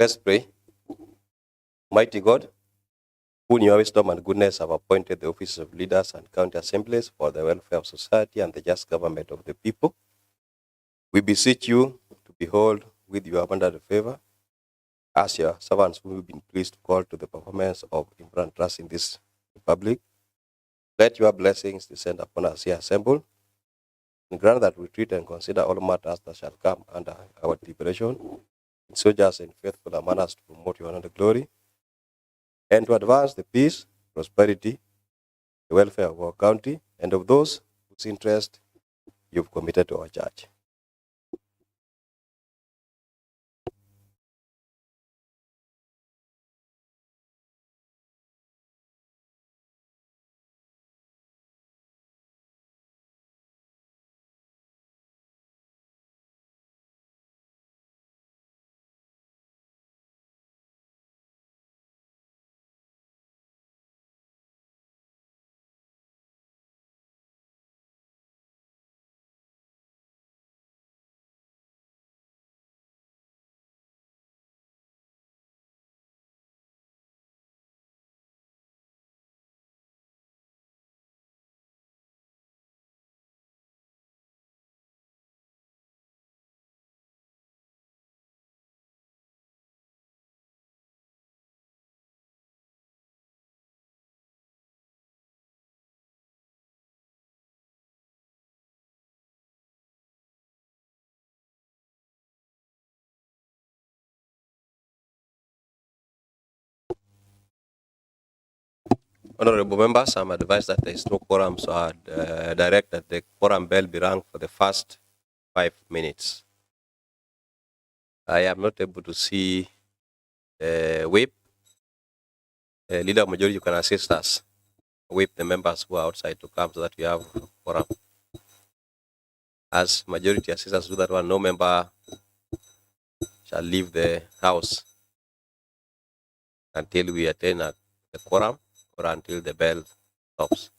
Let's pray. Mighty God, who in your wisdom and goodness have appointed the offices of leaders and county assemblies for the welfare of society and the just government of the people, we beseech you to behold with your abundant favor as your servants who have been pleased to call to the performance of important trust in this republic. Let your blessings descend upon us here assembled, and grant that we treat and consider all matters that shall come under our deliberation in so just and faithful a manner as to promote your honor and glory, and to advance the peace, prosperity, the welfare of our county, and of those whose interest you've committed to our church. Honorable members, I'm advised that there is no quorum, so I direct that the quorum bell be rung for the first 5 minutes. I am not able to see whip. Leader of majority, you can assist us. Whip the members who are outside to come so that we have quorum. As majority assistants do that one, no member shall leave the house until we attain a quorum or until the bell stops.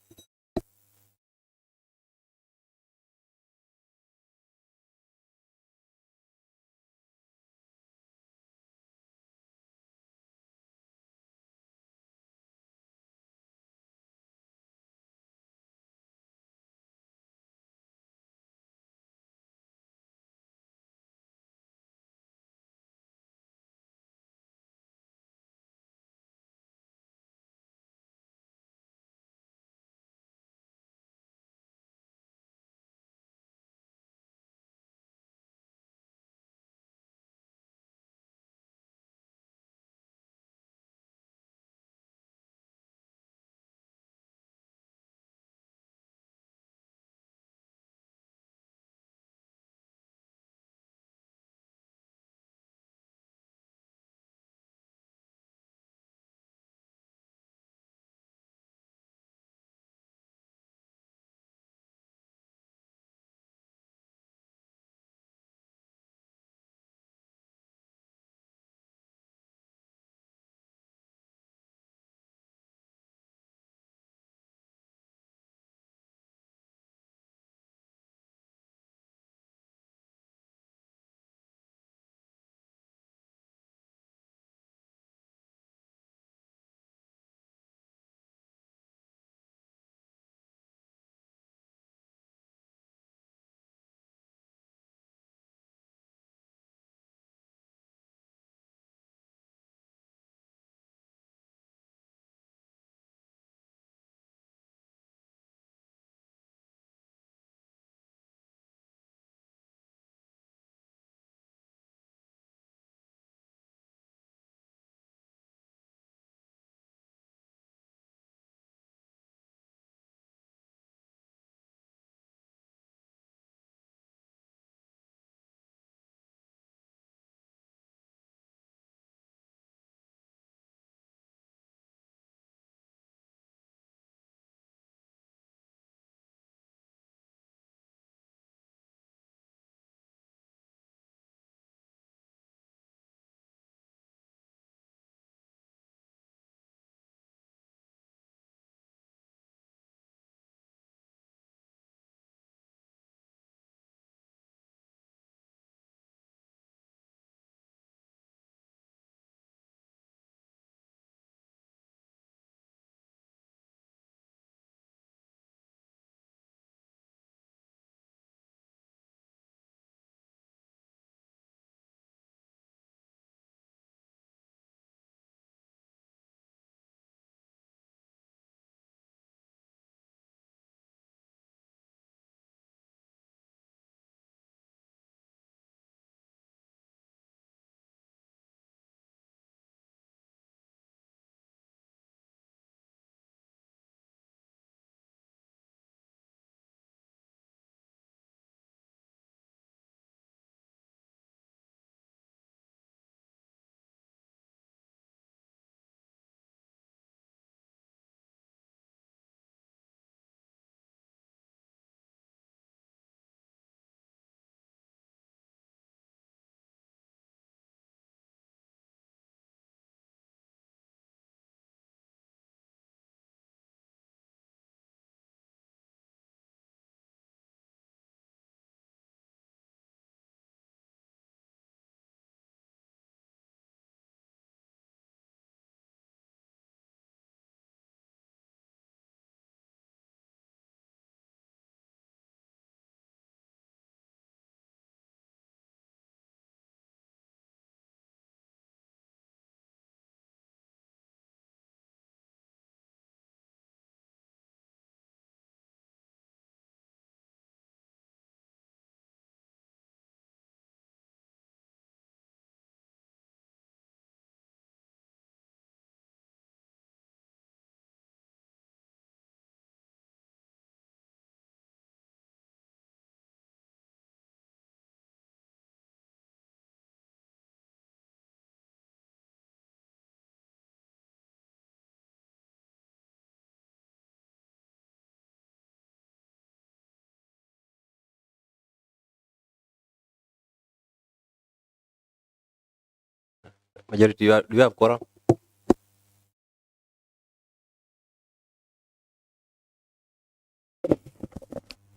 Majority, do you have quorum?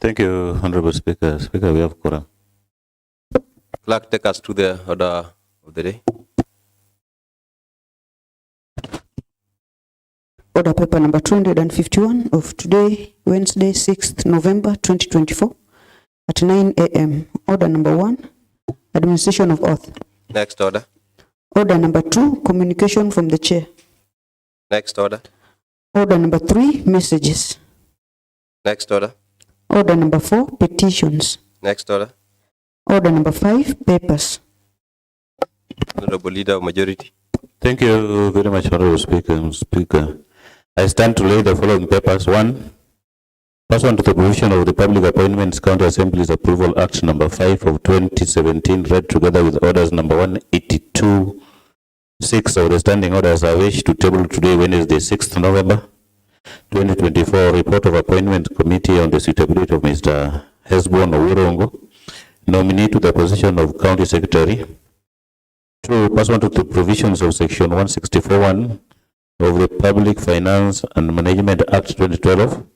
Thank you, Honorable Speaker. Speaker, we have quorum. Clerk, take us to the order of the day. Order paper number 251 of today, Wednesday, 6th November 2024 at 9 a.m. Order number 1, administration of oath. Next order. Order number 2, communication from the chair. Next order. Order number 3, messages. Next order. Order number 4, petitions. Next order. Order number 5, papers. Honorable Leader of Majority. Thank you very much, Honorable Speaker. I stand to lay the following papers. 1. Pursuant to the provision of the Public Appointments County Assembly's Approval Act number 5 of 2017, read together with orders number 182, 6 of the standing orders, I wish to table today, Wednesday, 6th November 2024, report of Appointment Committee on the suitability of Mr. Hesbon Owurongo, nominee to the position of County Secretary. 2. Pursuant to the provisions of Section 164(1) of the Public Finance and Management Act 2012,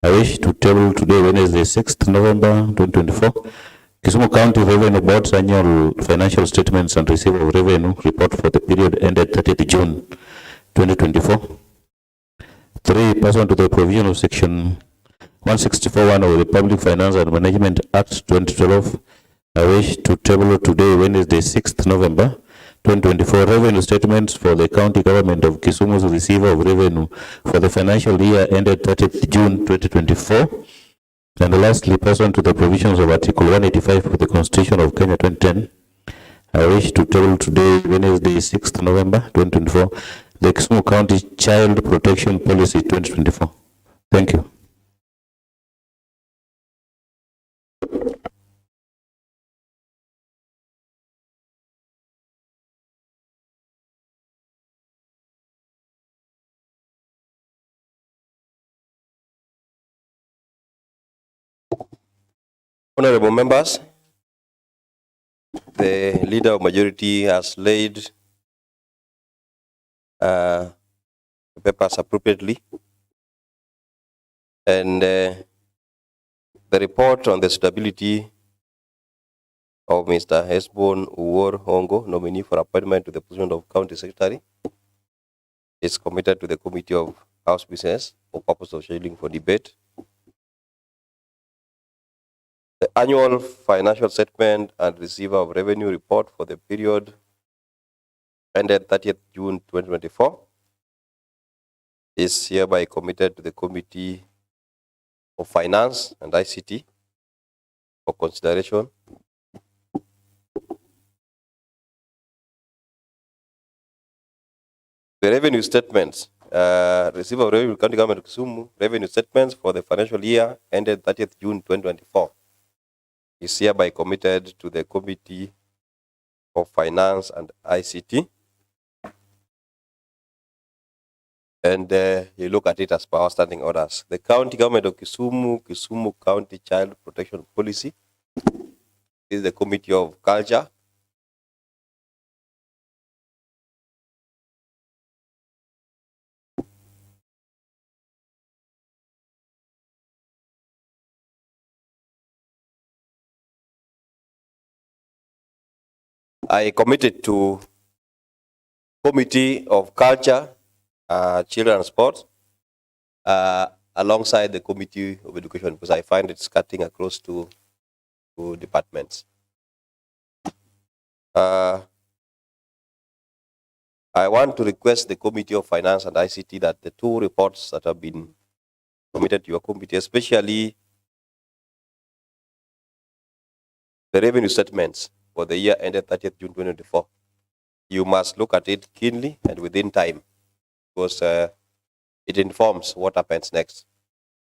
I wish to table today, Wednesday, 6th November 2024, Kisumu County Revenue Board's annual financial statements and receipt of revenue report for the period ended 30th June 2024. 3. Pursuant to the provision of Section 164(1) of the Public Finance and Management Act 2012, I wish to table today, Wednesday, 6th November 2024, revenue statements for the county government of Kisumu's receiver of revenue for the financial year ended 30th June 2024. And lastly, pursuant to the provisions of Article 185 of the Constitution of Kenya 2010, I wish to table today, Wednesday, 6th November 2024, the Kisumu County Child Protection Policy 2024. Thank you. Honorable members, the Leader of Majority has laid the papers appropriately, and the report on the suitability of Mr. Hesbon Owurongo, nominee for appointment to the position of County Secretary, is committed to the Committee of House Business for purpose of scheduling for debate. The annual financial statement and receiver of revenue report for the period ended 30th June 2024 is hereby committed to the Committee of Finance and ICT for consideration. The revenue statements, receiver of revenue, County Government of Kisumu, revenue statements for the financial year ended 30th June 2024 is hereby committed to the Committee of Finance and ICT. And you look at it as per our standing orders. The County Government of Kisumu, Kisumu County Child Protection Policy is the Committee of Culture. I committed to Committee of Culture, Children and Sports, alongside the Committee of Education, because I find it's cutting across two departments. I want to request the Committee of Finance and ICT that the two reports that have been committed to your committee, especially the revenue statements for the year ended 30th June 2024, you must look at it keenly and within time, because it informs what happens next.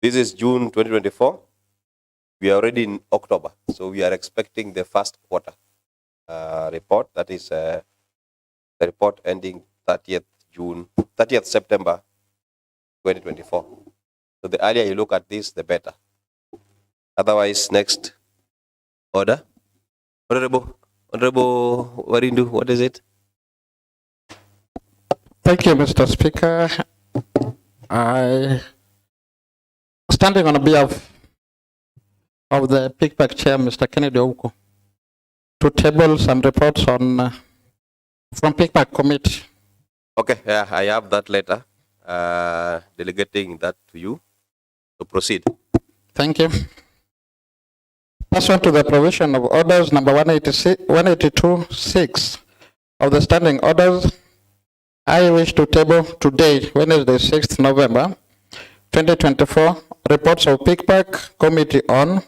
This is June 2024. We are already in October, so we are expecting the first quarter report. That is the report ending 30th September 2024. So the earlier you look at this, the better. Otherwise, next order. Honorable Warindu, what is it? Thank you, Mr. Speaker. I, standing on behalf of the PICPAC Chair, Mr. Kennedy Ouko, to table some reports on from PICPAC Committee. Okay, yeah, I have that letter delegating that to you to proceed. Thank you. Pursuant to the provision of orders number 182.6 of the standing orders, I wish to table today, Wednesday, 6th November, 2024, reports of PICPAC Committee on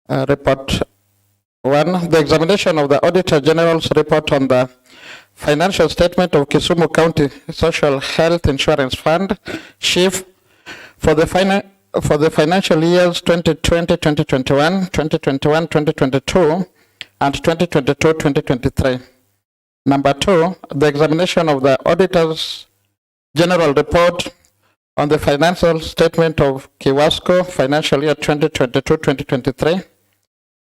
Report 1, the examination of the Auditor General's report on the financial statement of Kisumu County Social Health Insurance Fund, SHIF, for the financial years 2020, 2021, 2021, 2022, and 2022, 2023. Number 2, the examination of the Auditor's General report on the financial statement of Kiwasco financial year 2022, 2023.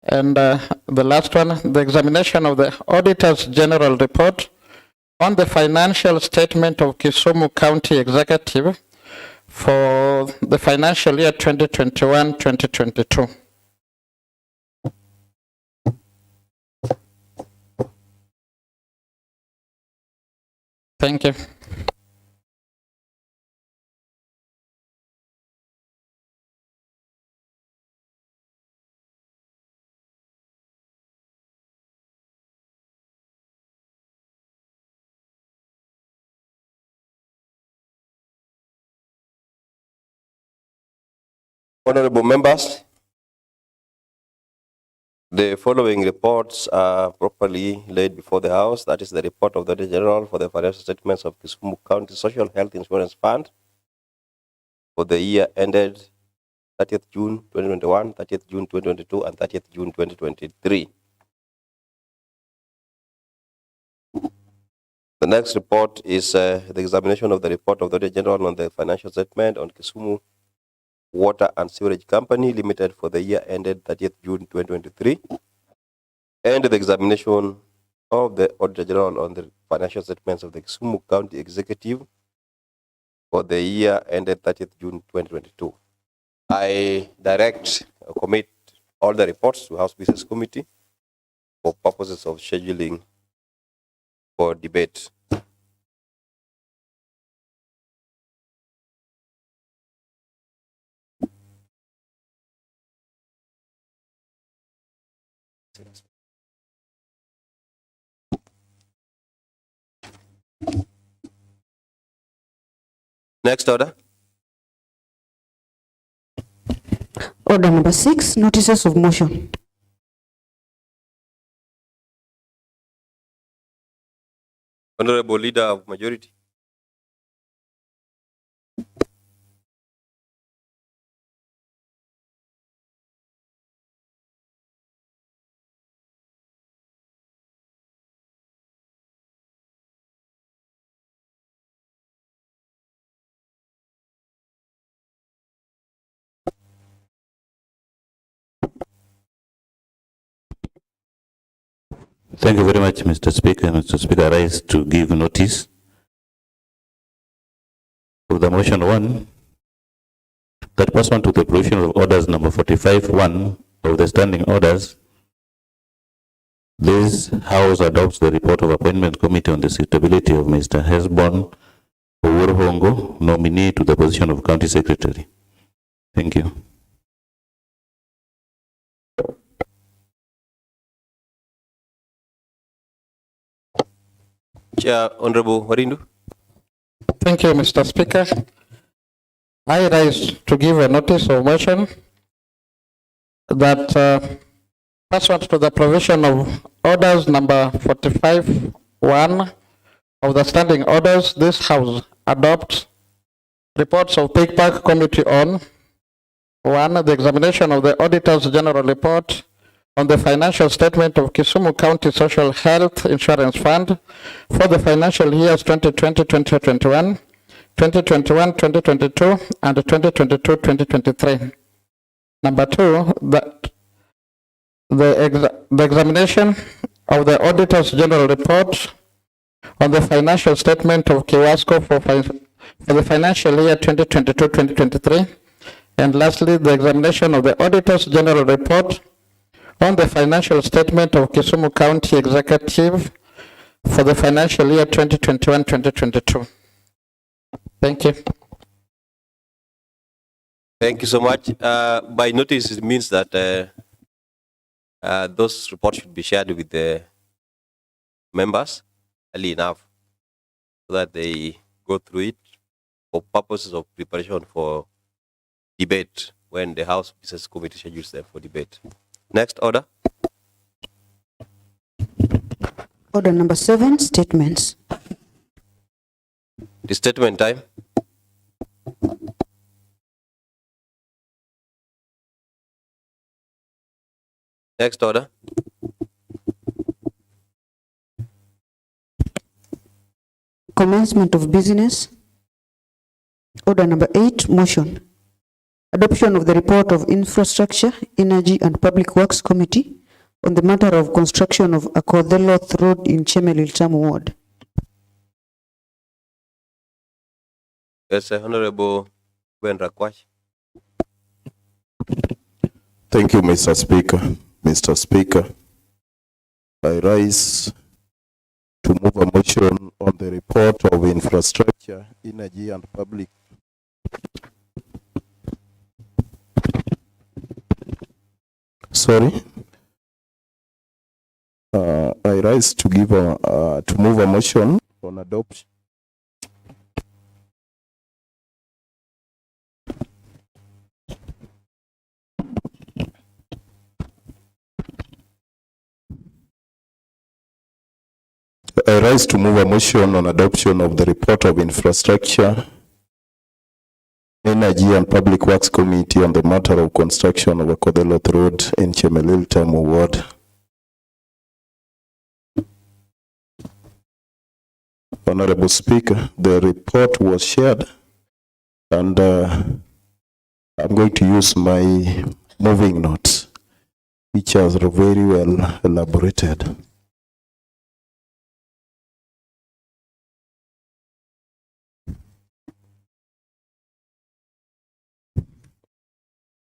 And the last one, the examination of the Auditor's General report on the financial statement of Kisumu County Executive for the financial year 2021-2022. Thank you. Honorable members, the following reports are properly laid before the House. That is the report of the Auditor General for the financial statements of Kisumu County Social Health Insurance Fund for the year ended 30th June 2021, 30th June 2022, and 30th June 2023. The next report is the examination of the report of the Auditor General on the financial statement on Kisumu Water and Sewerage Company Limited for the year ended 30th June 2023, and the examination of the Auditor General on the financial statements of the Kisumu County Executive for the year ended 30th June 2022. I commit all the reports to House Business Committee for purposes of scheduling for debate. Next order. Order number 6, notices of motion. Honorable Leader of Majority. Thank you very much, Mr. Speaker. Mr. Speaker, I rise to give notice of the motion 1 that pursuant to the provision of orders number 45(1) of the standing orders, this House adopts the report of Appointment Committee on the suitability of Mr. Hesbon Owurhongo, nominee to the position of County Secretary. Thank you. Chair, Honorable Warindu. Thank you, Mr. Speaker. I rise to give a notice of motion that pursuant to the provision of orders number 45(1) of the standing orders, this House adopts reports of PICPAC Committee on 1, the examination of the Auditor's General report on the financial statement of Kisumu County Social Health Insurance Fund for the financial years 2020, 2021, 2021, 2022, and 2022, 2023. Number 2, the examination of the Auditor's General report on the financial statement of Kiwasco for the financial year 2022-2023. And lastly, the examination of the Auditor's General Report on the financial statement of Kisumu County Executive for the financial year 2021-2022. Thank you. Thank you so much. By notice, it means that those reports should be shared with the members early enough so that they go through it for purposes of preparation for debate when the House Business Committee schedules them for debate. Next order. Order number 7, statements. The statement time. Next order. Commencement of business. Order number 8, motion. Adoption of the report of Infrastructure, Energy and Public Works Committee on the matter of construction of Akotheloth Road in Chemelil Tamu Ward. Yes, Honorable Ben Rakwash. Thank you, Mr. Speaker. Mr. Speaker, I rise to move a motion on the report of Infrastructure, Energy and Public. I rise to move a motion on adoption. I rise to move a motion on adoption of the report of Infrastructure, Energy and Public Works Committee on the matter of construction of Akotheloth Road in Chemelil Tamu Ward. Honorable Speaker, the report was shared and I'm going to use my moving notes, which are very well elaborated.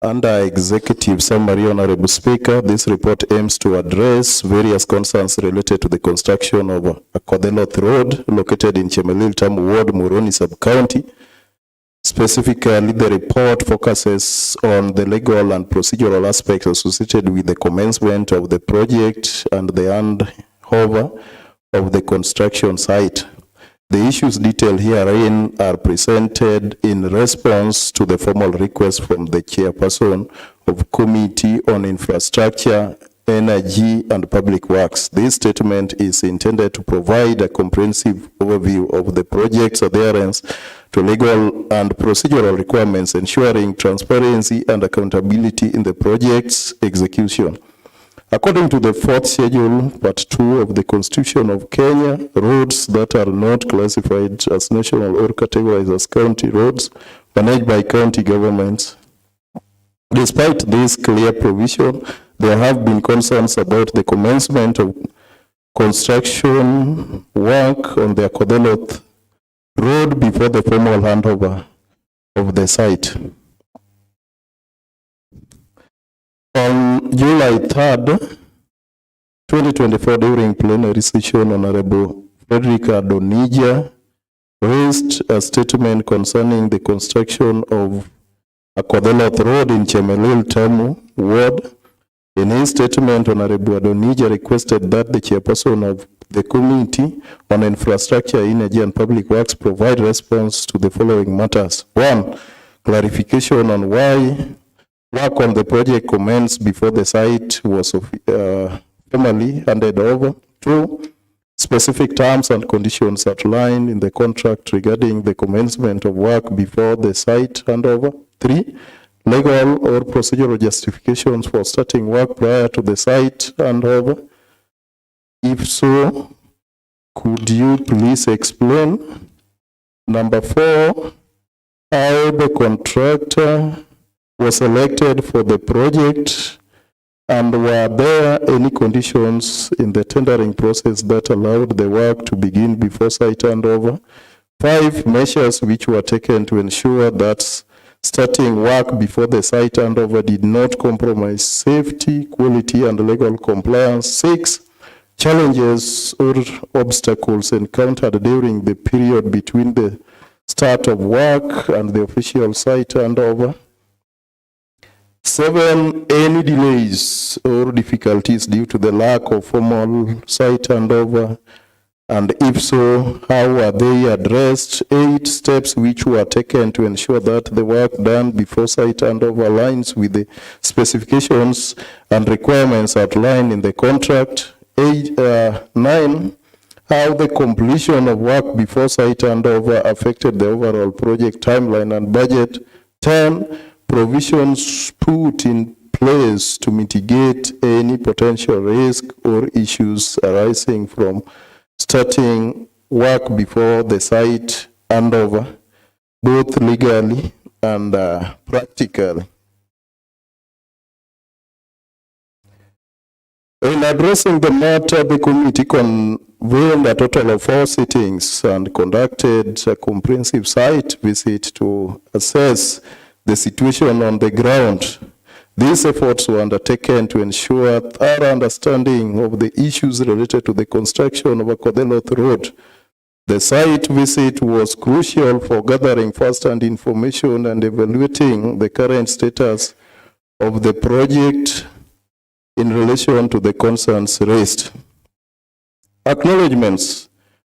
Under Executive Summary, Honorable Speaker, this report aims to address various concerns related to the construction of Akotheloth Road located in Chemelil Tamu Ward, Muhoroni Sub-County. Specifically, the report focuses on the legal and procedural aspects associated with the commencement of the project and the handover of the construction site. The issues detailed herein are presented in response to the formal request from the chairperson of Committee on Infrastructure, Energy and Public Works. This statement is intended to provide a comprehensive overview of the project's adherence to legal and procedural requirements, ensuring transparency and accountability in the project's execution. According to the 4th schedule, part 2 of the Constitution of Kenya, roads that are not classified as national or categorized as county roads managed by county governments. Despite this clear provision, there have been concerns about the commencement of construction work on the Akotheloth Road before the formal handover of the site. On July 3rd, 2024, during plenary session, Honorable Frederick Adonija raised a statement concerning the construction of Akotheloth Road in Chemelil Tamu Ward. In his statement, Honorable Adonija requested that the chairperson of the Committee on Infrastructure, Energy and Public Works provide response to the following matters. 1, clarification on why work on the project commenced before the site was formally handed over. 2, specific terms and conditions outlined in the contract regarding the commencement of work before the site handover. 3, legal or procedural justifications for starting work prior to the site handover. If so, could you please explain? Number 4, how the contractor was selected for the project And were there any conditions in the tendering process that allowed the work to begin before site handover? 5 measures which were taken to ensure that starting work before the site handover did not compromise safety, quality, and legal compliance. 6 challenges or obstacles encountered during the period between the start of work and the official site handover. 7 any delays or difficulties due to the lack of formal site handover, and if so, how were they addressed? 8 steps which were taken to ensure that the work done before site handover aligns with the specifications and requirements outlined in the contract. 9 how the completion of work before site handover affected the overall project timeline and budget. 10 provisions put in place to mitigate any potential risk or issues arising from starting work before the site handover, both legally and practically. In addressing the matter, the committee convened a total of 4 sittings and conducted a comprehensive site visit to assess the situation on the ground. These efforts were undertaken to ensure thorough understanding of the issues related to the construction of Akotheloth Road. The site visit was crucial for gathering first-hand information and evaluating the current status of the project in relation to the concerns raised. Acknowledgements.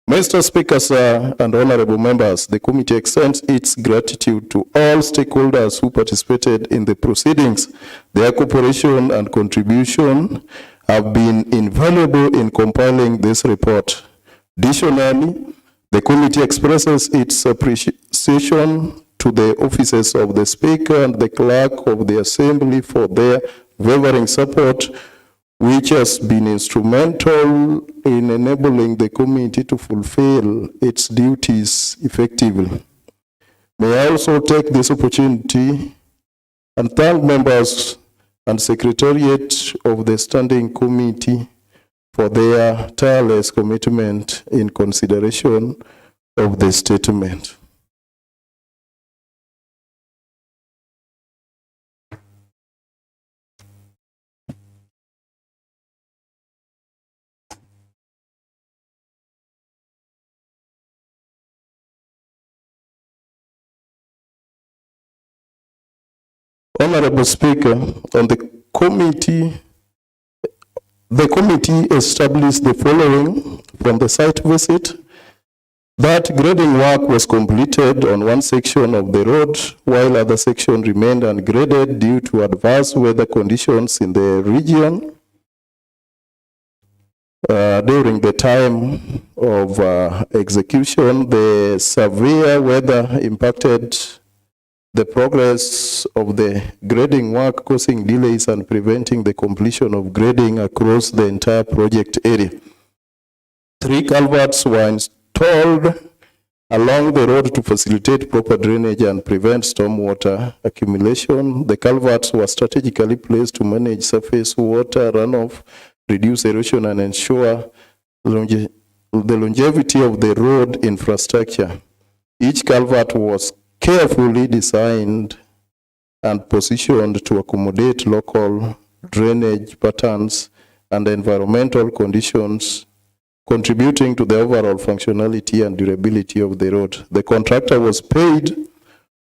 Mr. Speaker, sir, and honorable members, the committee extends its gratitude to all stakeholders who participated in the proceedings. Their cooperation and contribution have been invaluable in compiling this report. Additionally, the committee expresses its appreciation to the offices of the Speaker and the Clerk of the Assembly for their unwavering support, which has been instrumental in enabling the committee to fulfill its duties effectively. May I also take this opportunity and thank members and Secretariat of the Standing Committee for their tireless commitment in consideration of the statement. Honorable Speaker, on the committee established the following from the site visit: that grading work was completed on one section of the road, while other section remained ungraded due to adverse weather conditions in the region. During the time of execution, the severe weather impacted the progress of the grading work, causing delays and preventing the completion of grading across the entire project area. 3 culverts were installed along the road to facilitate proper drainage and prevent stormwater accumulation. The culverts were strategically placed to manage surface water runoff, reduce erosion, and ensure the longevity of the road infrastructure. Each culvert was carefully designed and positioned to accommodate local drainage patterns and environmental conditions, contributing to the overall functionality and durability of the road. The contractor was paid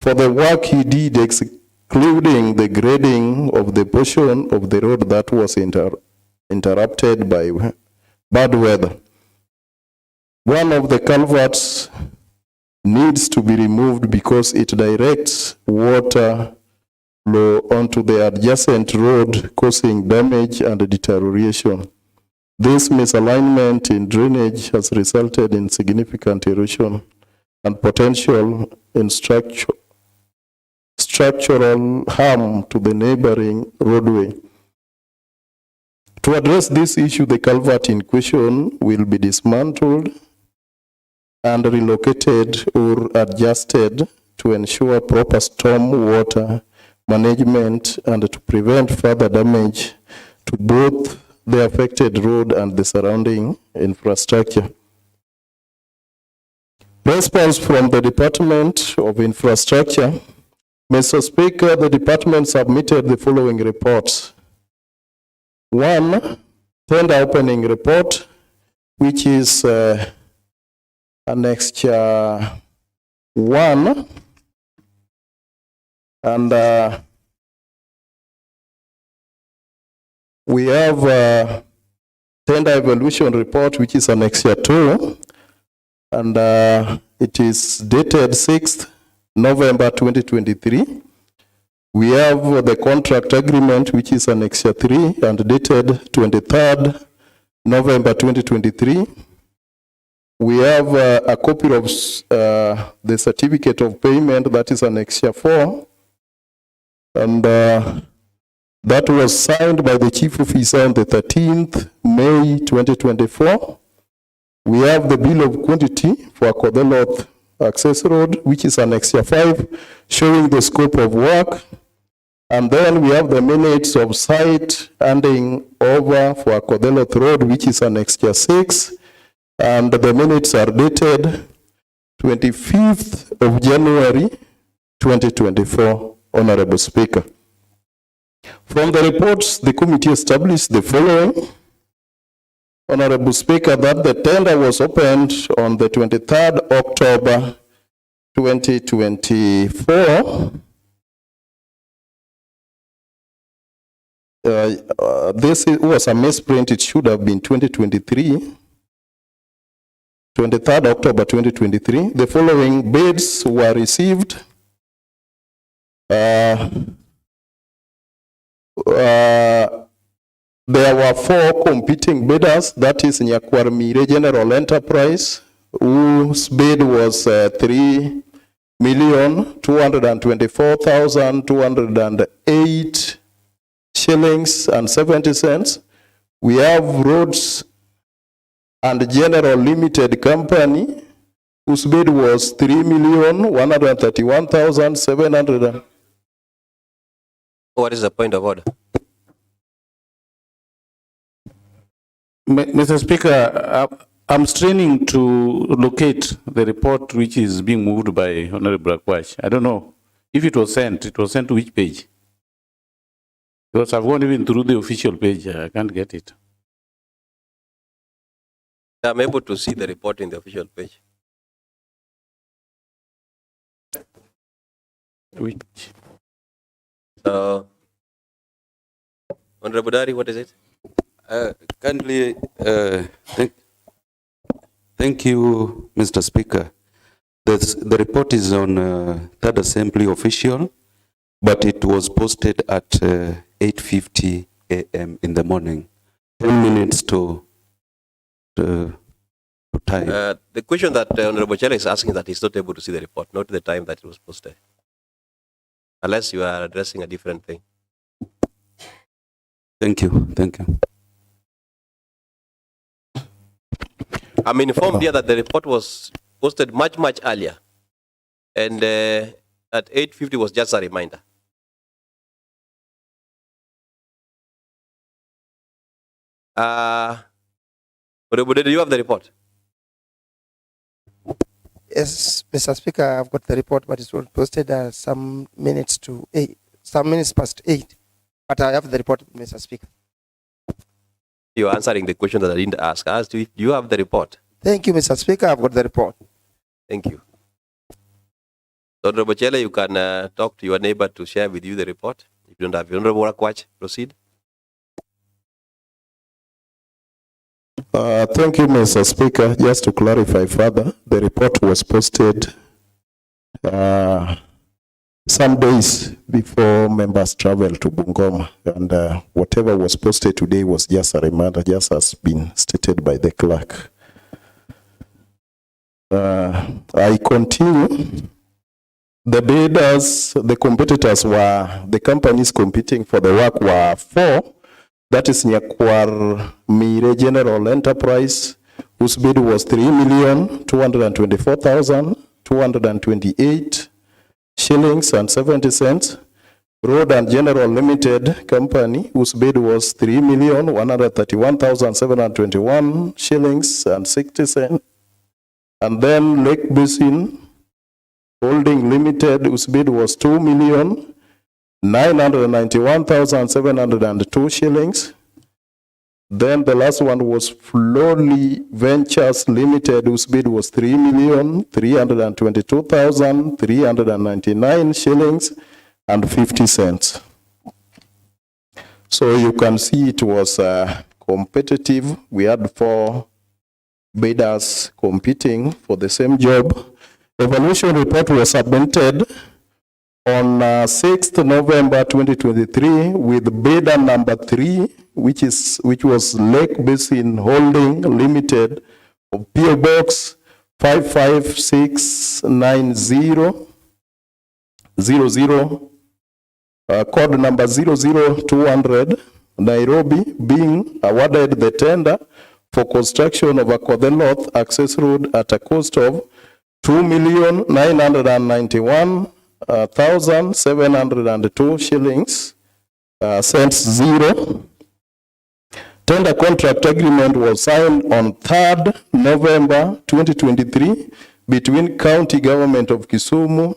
for the work he did, excluding the grading of the portion of the road that was interrupted by bad weather. One of the culverts needs to be removed because it directs water flow onto the adjacent road, causing damage and deterioration. This misalignment in drainage has resulted in significant erosion and potential in structural harm to the neighboring roadway. To address this issue, the culvert in question will be dismantled and relocated or adjusted to ensure proper storm water management and to prevent further damage to both the affected road and the surrounding infrastructure. Response from the Department of Infrastructure. Mr. Speaker, the department submitted the following reports. 1, tender opening report, which is annexure 1, and we have tender evaluation report, which is annexure 2, and it is dated 6th November 2023. We have the contract agreement, which is annexure 3 and dated 23rd November 2023. We have a copy of the certificate of payment, that is annexure 4, and that was signed by the chief officer on the 13th May 2024. We have the bill of quantity for Kodeloth Access Road, which is annexure 5, showing the scope of work. And then we have the minutes of site handing over for Kodeloth Road, which is annexure 6. And the minutes are dated 25th of January 2024, Honorable Speaker. From the reports, the committee established the following. Honorable Speaker, that the tender was opened on the 23rd October 2024. This was a misprint. It should have been 2023. 23rd October 2023. The following bids were received. There were 4 competing bidders, that is Nyakwarmire General Enterprise, whose bid was 3,224,208 shillings and 70 cents. We have Roads and General Limited Company, whose bid was 3,131,700. What is the point of order? Mr. Speaker, I'm straining to locate the report which is being moved by Honorable Akwash. I don't know if it was sent. It was sent to which page? Because I've gone even through the official page. I can't get it. I'm able to see the report in the official page. Which? Honorable Dari, what is it? Kindly, thank you, Mr. Speaker. The report is on Third Assembly official, but it was posted at 8:50 a.m. in the morning. 10 minutes to time. The question that Honorable Chela is asking that he's not able to see the report, not the time that it was posted. Unless you are addressing a different thing. Thank you. Thank you. I'm informed here that the report was posted much earlier. And at 8:50 was just a reminder. Honorable, do you have the report? Yes, Mr. Speaker, I've got the report, but it was posted some minutes past 8. But I have the report, Mr. Speaker. You're answering the question that I didn't ask. I asked you if you have the report. Thank you, Mr. Speaker. I've got the report. Thank you. Honorable Chela, you can talk to your neighbor to share with you the report. If you don't have Honorable Akwach, proceed. Thank you, Mr. Speaker. Just to clarify further, the report was posted some days before members travel to Bungoma, and whatever was posted today was just a reminder, just as been stated by the clerk. I continue. The bidders, the competitors were, the companies competing for the work were 4. That is Nyakwarmire General Enterprise, whose bid was 3,224,228 shillings and 70 cents. Road and General Limited Company, whose bid was 3,131,721 shillings and 60 cents. And then Lake Basin Holding Limited, whose bid was 2,991,702 shillings. Then the last one was Florley Ventures Limited, whose bid was 3,322,399 shillings and 50 cents. So you can see it was competitive. We had 4 bidders competing for the same job. Evaluation report was submitted on 6th November 2023 with bidder number 3, which was Lake Basin Holding Limited of PO Box 5569000, code number 00200, Nairobi, being awarded the tender for construction of a Kodeloth access road at a cost of 2,991,702 shillings, cents 0. Tender contract agreement was signed on 3rd November 2023 between County Government of Kisumu,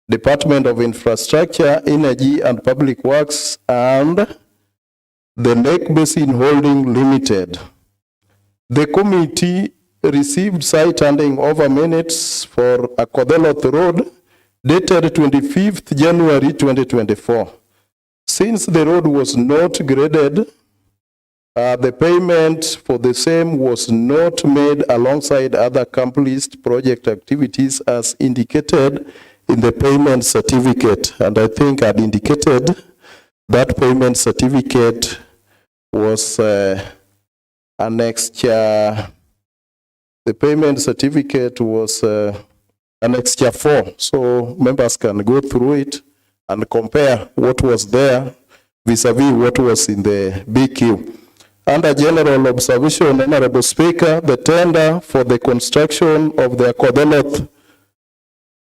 Department of Infrastructure, Energy and Public Works, and the Lake Basin Holding Limited. The committee received site handing over minutes for a Kodeloth Road dated 25th January 2024. Since the road was not graded, the payment for the same was not made alongside other accomplished project activities as indicated in the payment certificate. And I think I'd indicated that payment certificate was annexure. The payment certificate was annexure 4. So members can go through it and compare what was there vis-a-vis what was in the BQ. Under general observation, Honorable Speaker, the tender for the construction of the Kodeloth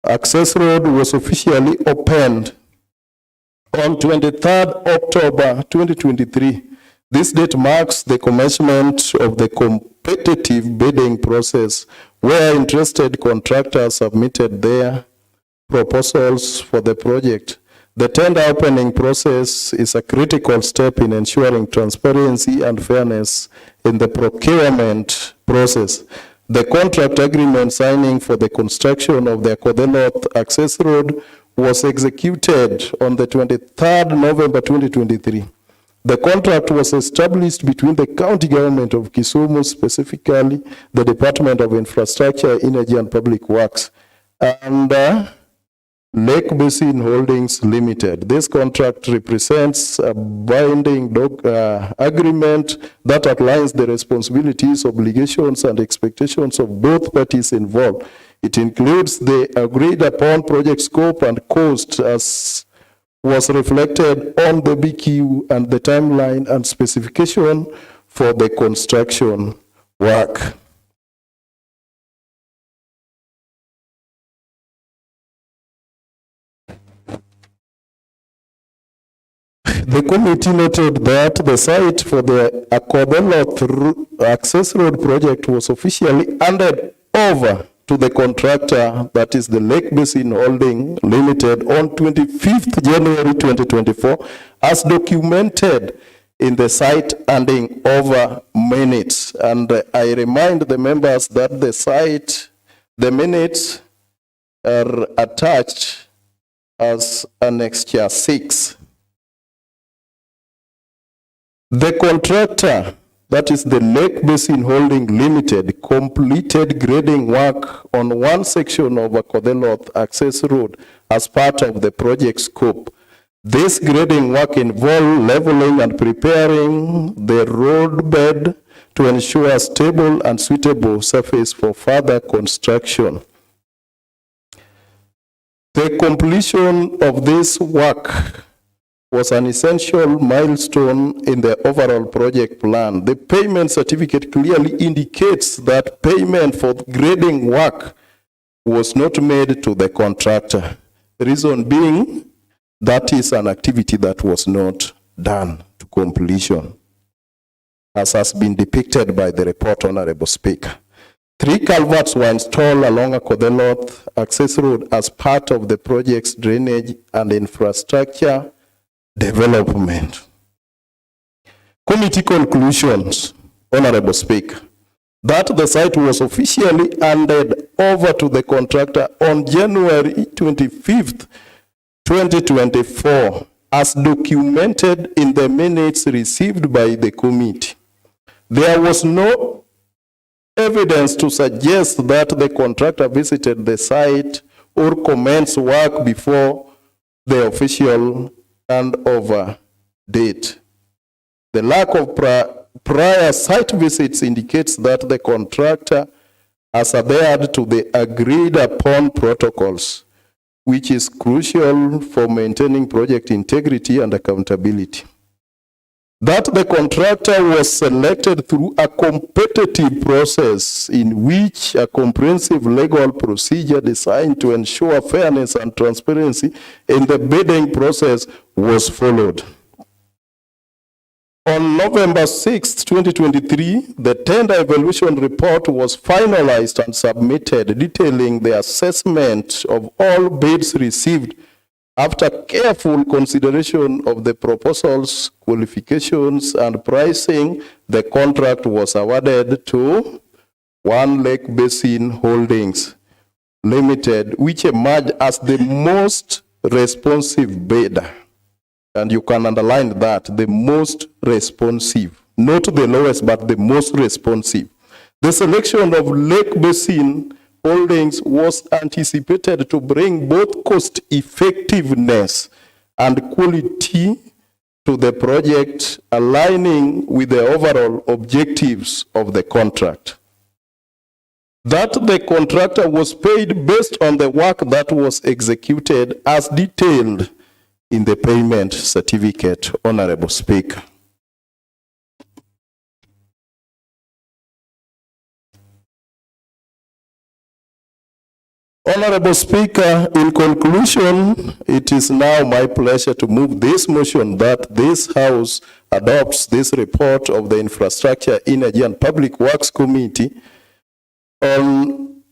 access road was officially opened on 23rd October 2023. This date marks the commencement of the competitive bidding process where interested contractors submitted their proposals for the project. The tender opening process is a critical step in ensuring transparency and fairness in the procurement process. The contract agreement signing for the construction of the Kodeloth access road was executed on the 23rd November 2023. The contract was established between the County Government of Kisumu, specifically the Department of Infrastructure, Energy and Public Works, and Lake Basin Holdings Limited. This contract represents a binding agreement that outlines the responsibilities, obligations, and expectations of both parties involved. It includes the agreed upon project scope and cost as was reflected on the BQ and the timeline and specification for the construction work. The committee noted that the site for the Kodeloth access road project was officially handed over to the contractor, that is the Lake Basin Holding Limited, on 25th January 2024, as documented in the site handing over minutes. And I remind the members that the minutes are attached as annexure 6. The contractor, that is the Lake Basin Holding Limited, completed grading work on one section of a Kodeloth access road as part of the project scope. This grading work involved leveling and preparing the road bed to ensure a stable and suitable surface for further construction. The completion of this work was an essential milestone in the overall project plan. The payment certificate clearly indicates that payment for grading work was not made to the contractor. The reason being, that is an activity that was not done to completion, as has been depicted by the report, Honorable Speaker. 3 culverts were installed along Akotheloth access road as part of the project's drainage and infrastructure development. Committee conclusions, Honorable Speaker, that the site was officially handed over to the contractor on January 25th, 2024, as documented in the minutes received by the committee. There was no evidence to suggest that the contractor visited the site or commenced work before the official handover date. The lack of prior site visits indicates that the contractor has adhered to the agreed upon protocols, which is crucial for maintaining project integrity and accountability. That the contractor was selected through a competitive process in which a comprehensive legal procedure designed to ensure fairness and transparency in the bidding process was followed. On November 6, 2023, the tender evaluation report was finalized and submitted, detailing the assessment of all bids received. After careful consideration of the proposals, qualifications, and pricing, the contract was awarded to One Lake Basin Holdings Limited, which emerged as the most responsive bidder. And you can underline that, the most responsive. Not the lowest, but the most responsive. The selection of Lake Basin Holdings was anticipated to bring both cost effectiveness and quality to the project, aligning with the overall objectives of the contract. That the contractor was paid based on the work that was executed as detailed in the payment certificate, Honorable Speaker. Honorable Speaker, in conclusion, it is now my pleasure to move this motion that this House adopts this report of the Infrastructure, Energy and Public Works Committee on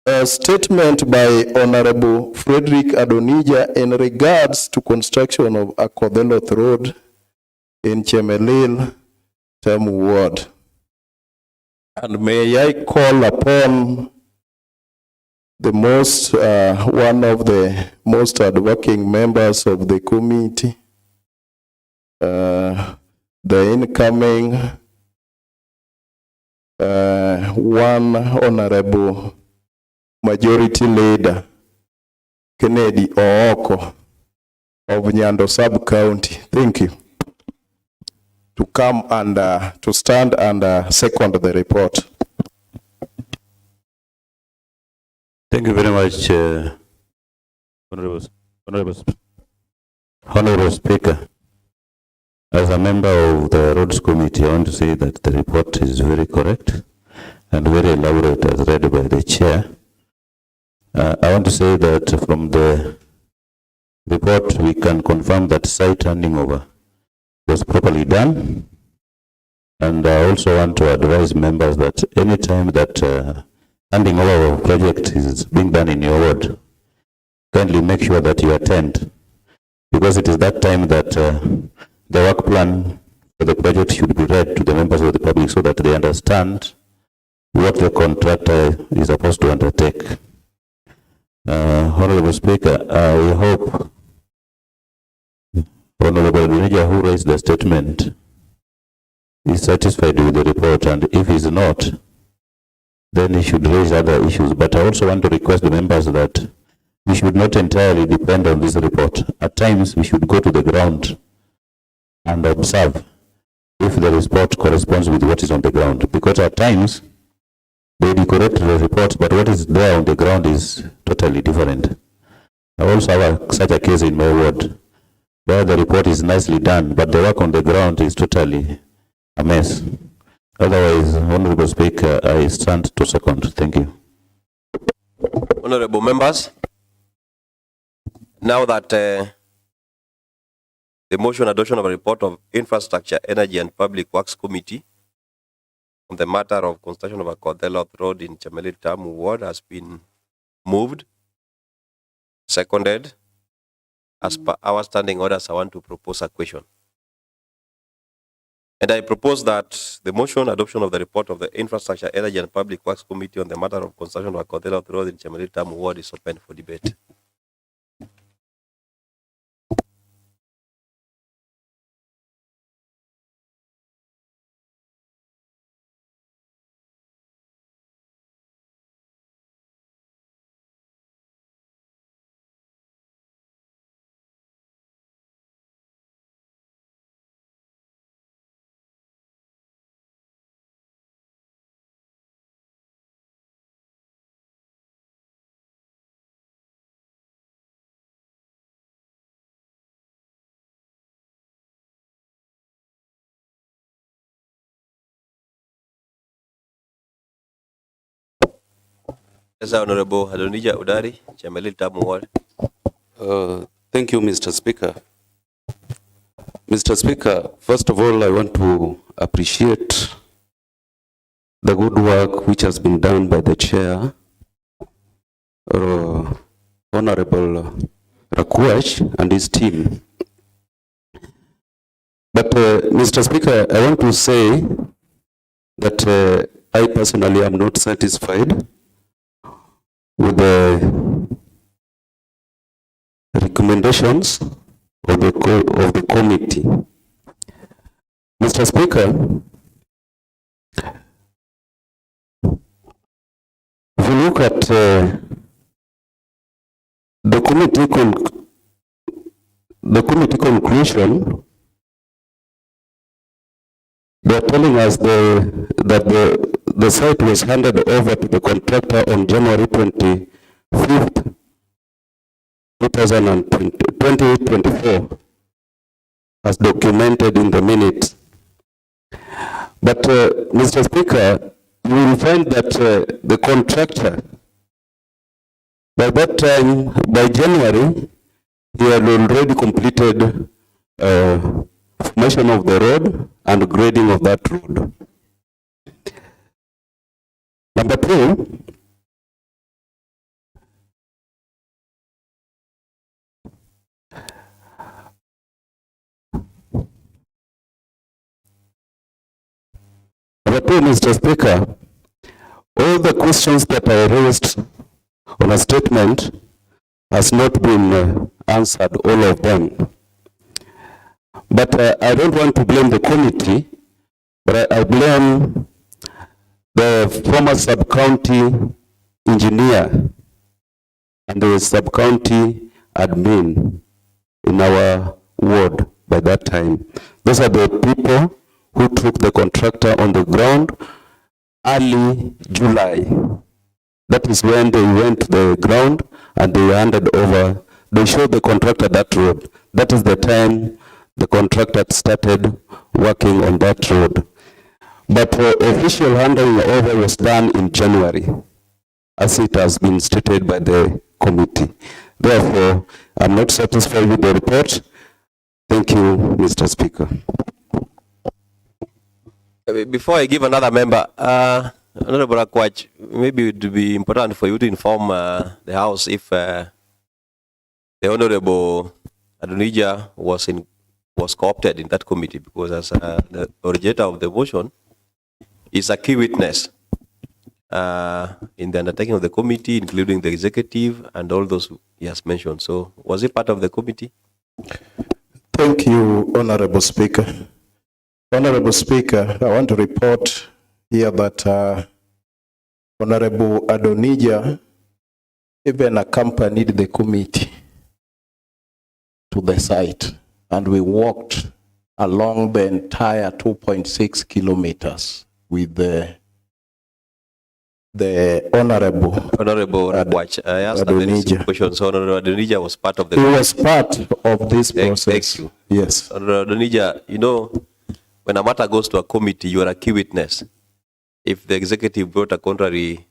a statement by Honorable Frederick Adonija in regards to construction of Akotheloth Road in Chemelil, Tamu Ward. And may I call upon the most, one of the most hardworking members of the committee, the incoming one Honorable Majority Leader, Kennedy Ooko of Nyando Sub-County. Thank you. To come and to stand and second the report. Thank you very much, Honorable Speaker. As a member of the Roads Committee, I want to say that the report is very correct and very elaborate as read by the Chair. I want to say that from the report, we can confirm that site handing over was properly done. And I also want to advise members that any time that handing over of a project is being done in your ward, kindly make sure that you attend, because it is that time that the work plan for the project should be read to the members of the public so that they understand what the contractor is supposed to undertake. Honorable Speaker, I hope Honorable Manager who raised the statement is satisfied with the report, and if he is not, then he should raise other issues. But I also want to request the members that we should not entirely depend on this report. At times, we should go to the ground and observe if the report corresponds with what is on the ground. Because at times, they decorate the report, but what is there on the ground is totally different. I also have such a case in my ward, where the report is nicely done, but the work on the ground is totally a mess. Otherwise, Honorable Speaker, I stand to second. Thank you. Honorable members, now that The motion adoption of a report of Infrastructure, Energy and Public Works Committee on the matter of construction of a Cordelot Road in Chemelil Tamu Ward has been moved, seconded. As per our standing orders, I want to propose a question. And I propose that the motion adoption of the report of the Infrastructure, Energy and Public Works Committee on the matter of construction of a Cordelot Road in Chemelil Tamu Ward is open for debate. Yes, Honorable Adonija Udari, Chemelil Tamu Ward. Thank you, Mr. Speaker. Mr. Speaker, first of all, I want to appreciate the good work which has been done by the chair, Honorable Rakuash and his team. But Mr. Speaker, I want to say that I personally am not satisfied with the recommendations of the committee. Mr. Speaker, if you look at the committee conclusion, they are telling us that the site was handed over to the contractor on January 25th, 2024, as documented in the minutes. But Mr. Speaker, you will find that the contractor, by that time, by January, he had already completed formation of the road and grading of that road. Number two, Mr. Speaker, all the questions that I raised on a statement has not been answered, all of them. But I don't want to blame the committee, but I blame the former sub-county engineer and the sub-county admin in our ward by that time. Those are the people who took the contractor on the ground early July. That is when they went to the ground and they handed over, they showed the contractor that road. That is the time the contractor started working on that road. But official handing over was done in January, as it has been stated by the committee. Therefore, I'm not satisfied with the report. Thank you, Mr. Speaker. Before I give another member, Honorable Akwach, maybe it would be important for you to inform the House if the Honorable Adonija was co-opted in that committee, because as the originator of the motion is a key witness in the undertaking of the committee, including the executive and all those he has mentioned. So was he part of the committee? Thank you, Honorable Speaker. Honorable Speaker, I want to report here that Honorable Adonija even accompanied the committee to the site, and we walked along the entire 2.6 kilometers with the Honorable Akwach. I asked a very simple question. So Honorable Adonija was part of the committee. He was part of this process. Thank you. Yes. Honorable Adonija, you know, when a matter goes to a committee, you are a key witness. If the executive brought a contrary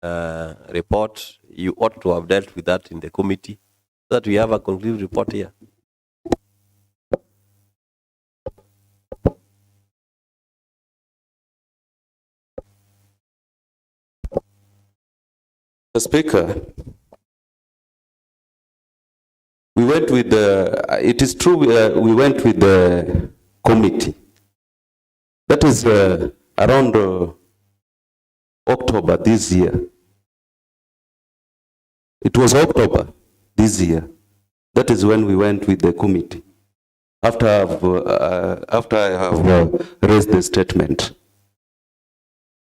report, you ought to have dealt with that in the committee, so that we have a conclusive report here. The Speaker, we went with the, it is true, we went with the committee. That is around October this year. It was October this year. That is when we went with the committee. After I have raised the statement.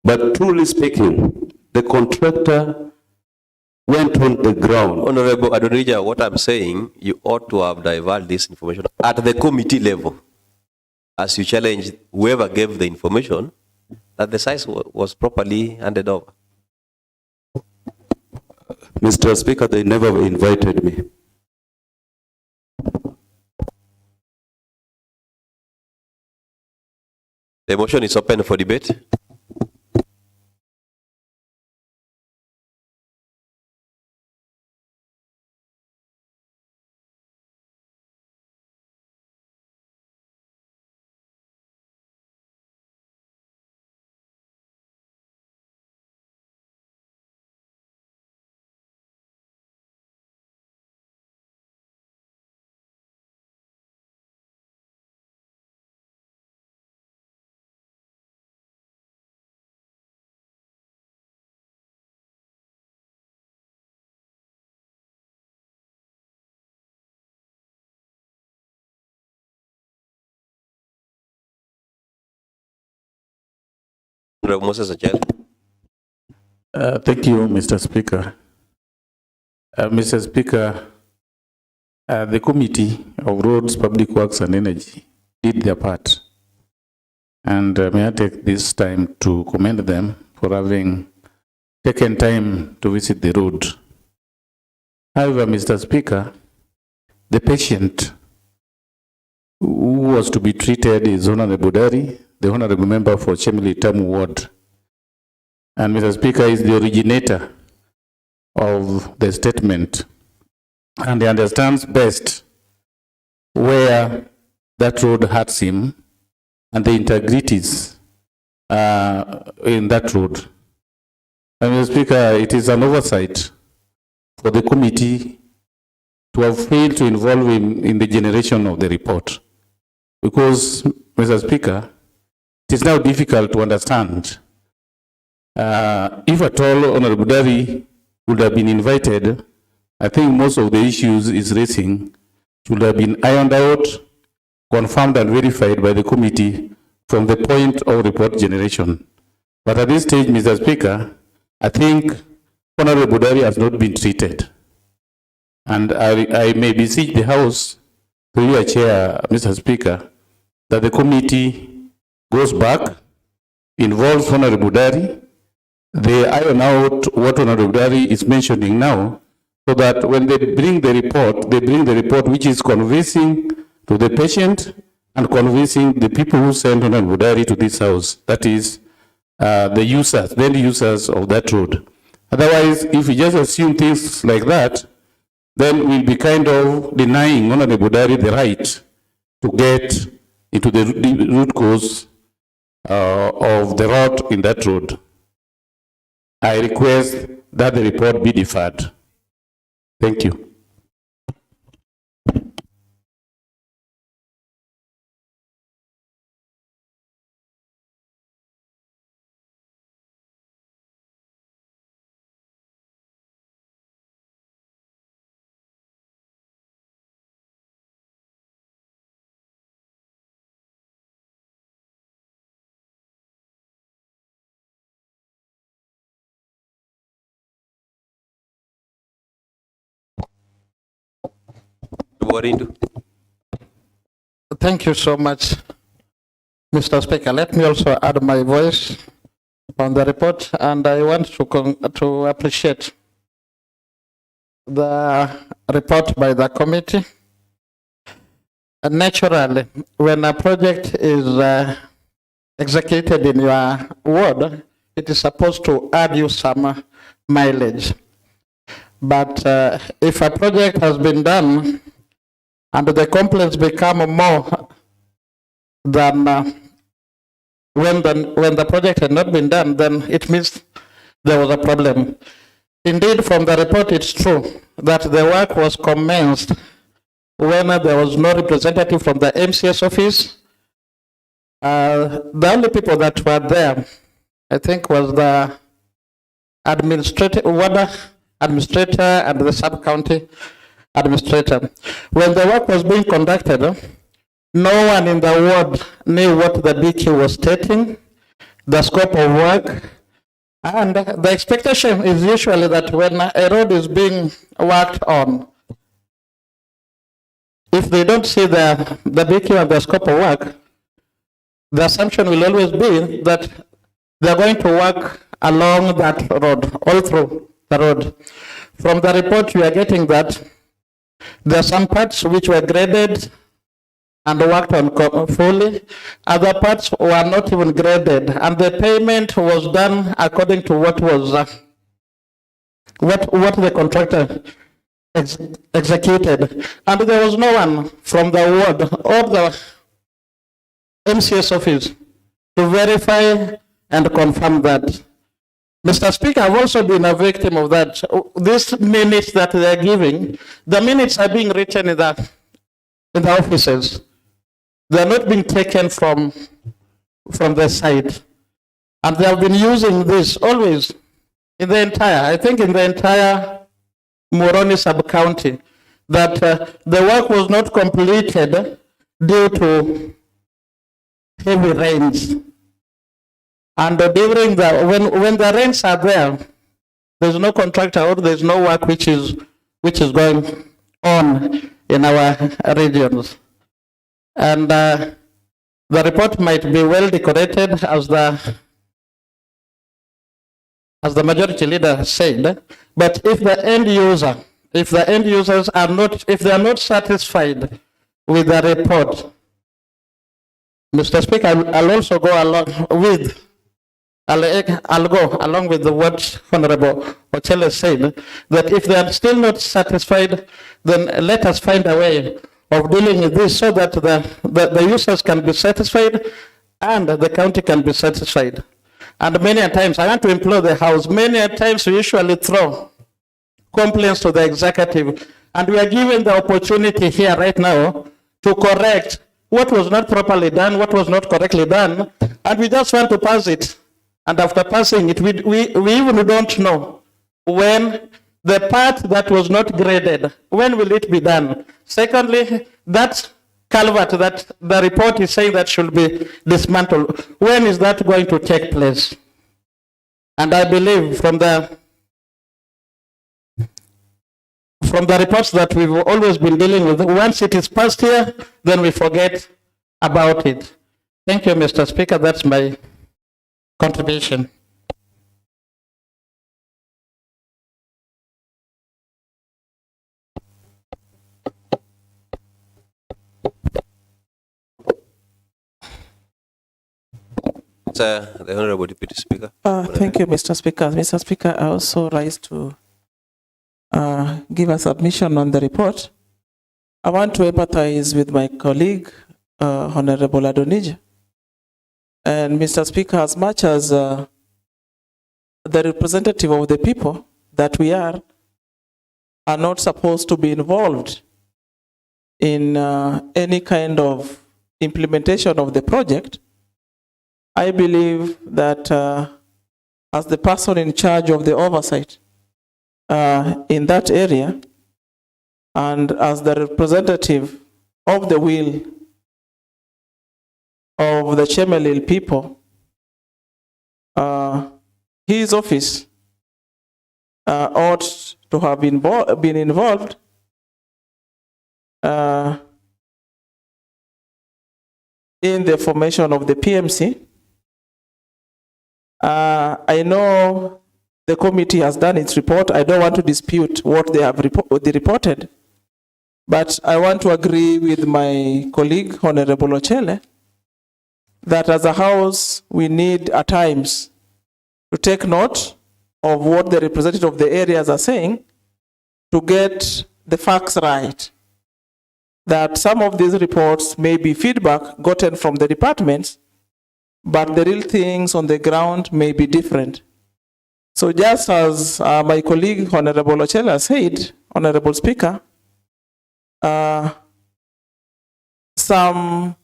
But truly speaking, the contractor went on the ground. Honorable Adonija, what I'm saying, you ought to have divulged this information at the committee level, as you challenged whoever gave the information that the site was properly handed over. Mr. Speaker, they never invited me. The motion is open for debate. Honorable Moses Ajali. Thank you, Mr. Speaker. Mr. Speaker, the Committee of Roads, Public Works and Energy did their part. And may I take this time to commend them for having taken time to visit the road. However, Mr. Speaker, the patient who was to be treated is Honorable Dari, the Honorable Member for Chemili Tamu Ward. And Mr. Speaker is the originator of the statement, and he understands best where that road hurts him and the integrities in that road. And Mr. Speaker, it is an oversight for the committee to have failed to involve him in the generation of the report. Because, Mr. Speaker, it is now difficult to understand if at all Honorable Dari would have been invited. I think most of the issues is raising should have been ironed out, confirmed and verified by the committee from the point of report generation. But at this stage, Mr. Speaker, I think Honorable Dari has not been treated. And I may beseech the House, through your chair, Mr. Speaker, that the committee goes back, involves Honorable Dari, they iron out what Honorable Dari is mentioning now, so that when they bring the report which is convincing to the patient and convincing the people who send Honorable Dari to this House, that is the users, then the users of that road. Otherwise, if we just assume things like that, then we'll be kind of denying Honorable Dari the right to get into the root cause of the rot in that road. I request that the report be deferred. Thank you. Thank you so much, Mr. Speaker. Let me also add my voice on the report, and I want to appreciate the report by the committee. And naturally, when a project is executed in your ward, it is supposed to add you some mileage. But if a project has been done and the complaints become more than when the project had not been done, then it means there was a problem. Indeed, from the report, it's true that the work was commenced when there was no representative from the MCS office. The only people that were there, I think, was the water administrator and the sub-county administrator. When the work was being conducted, no one in the ward knew what the BQ was stating, the scope of work, and the expectation is usually that when a road is being worked on, if they don't see the BQ and the scope of work, the assumption will always be that they're going to work along that road, all through the road. From the report, we are getting that there are some parts which were graded and worked on fully. Other parts were not even graded, and the payment was done according to what was what the contractor executed. And there was no one from the ward or the MCS office to verify and confirm that. Mr. Speaker, I've also been a victim of that. These minutes that they are giving, the minutes are being written in the offices. They are not being taken from the site. And they have been using this always in the entire Moroni sub-county, that the work was not completed due to heavy rains. And during when the rains are there's no contractor or there's no work which is going on in our regions. And the report might be well decorated, as the majority leader said, but if the end users are not satisfied with the report, Mr. Speaker, I'll also go along with what Honorable Ochele said, that if they are still not satisfied, then let us find a way of dealing with this so that the users can be satisfied and the county can be satisfied. And many a times, I want to implore the House, many a times we usually throw complaints to the executive, and we are given the opportunity here right now to correct what was not properly done, what was not correctly done, and we just want to pass it. And after passing it, we even don't know when the part that was not graded, when will it be done? Secondly, that culvert that the report is saying that should be dismantled, when is that going to take place? And I believe from the reports that we've always been dealing with, once it is passed here, then we forget about it. Thank you, Mr. Speaker. That's my contribution. The Honorable Deputy Speaker. Thank you, Mr. Speaker. Mr. Speaker, I also rise to give a submission on the report. I want to empathize with my colleague, Honorable Adonija. And Mr. Speaker, as much as the representative of the people that we are not supposed to be involved in any kind of implementation of the project, I believe that as the person in charge of the oversight in that area, and as the representative of the will of the Chemelil people, his office ought to have been involved in the formation of the PMC. I know the committee has done its report. I don't want to dispute what they have reported, but I want to agree with my colleague, Honorable Ochele, that as a House, we need at times to take note of what the representatives of the areas are saying to get the facts right. That some of these reports may be feedback gotten from the departments, but the real things on the ground may be different. So just as my colleague Honorable Ochela said, Honorable Speaker, some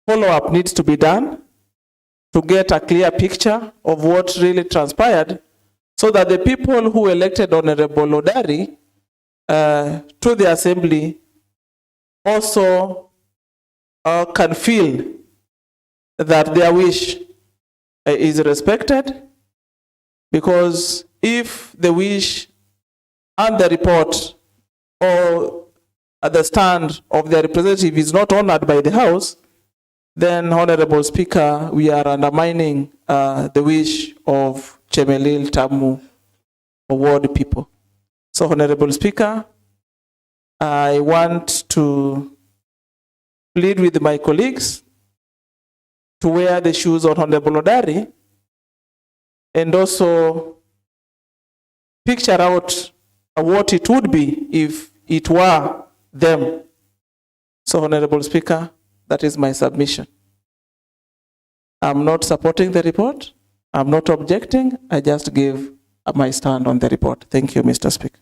follow-up needs to be done to get a clear picture of what really transpired, so that the people who elected Honorable Odari to the assembly also can feel that their wish is respected, because if the wish and the report or the stand of their representative is not honored by the House, then, Honorable Speaker, we are undermining the wish of Chemelil Tamu Award people. So, Honorable Speaker, I want to plead with my colleagues to wear the shoes of Honorable Odari and also picture out what it would be if it were them. So, Honorable Speaker, that is my submission. I'm not supporting the report. I'm not objecting. I just gave my stand on the report. Thank you, Mr. Speaker.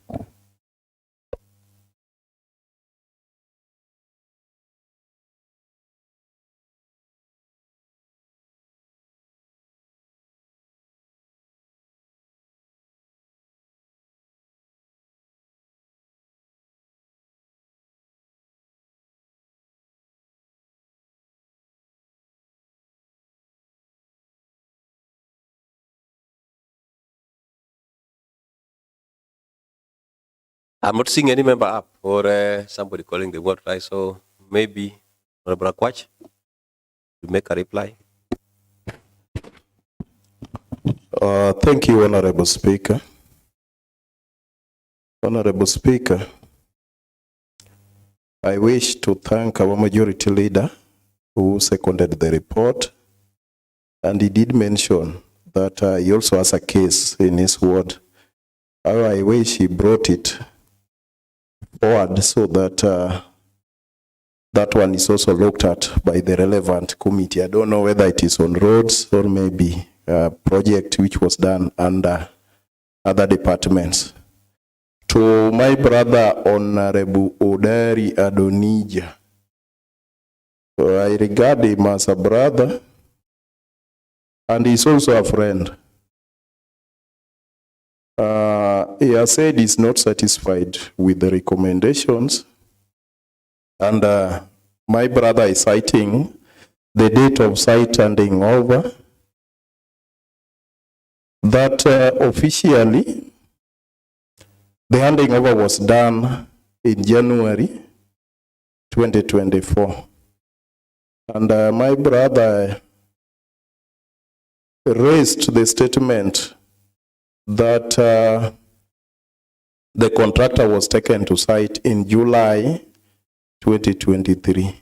I'm not seeing any member up or somebody calling the word, right? So maybe Honorable Akwach to make a reply. Thank you, Honorable Speaker. Honorable Speaker, I wish to thank our majority leader who seconded the report, and he did mention that he also has a case in his ward. I wish he brought it forward so that that one is also looked at by the relevant committee. I don't know whether it is on roads or maybe a project which was done under other departments. To my brother Honorable Odari Adonija, I regard him as a brother and he's also a friend. He has said he's not satisfied with the recommendations, and my brother is citing the date of site handing over, that officially the handing over was done in January 2024. And my brother raised the statement that the contractor was taken to site in July 2023.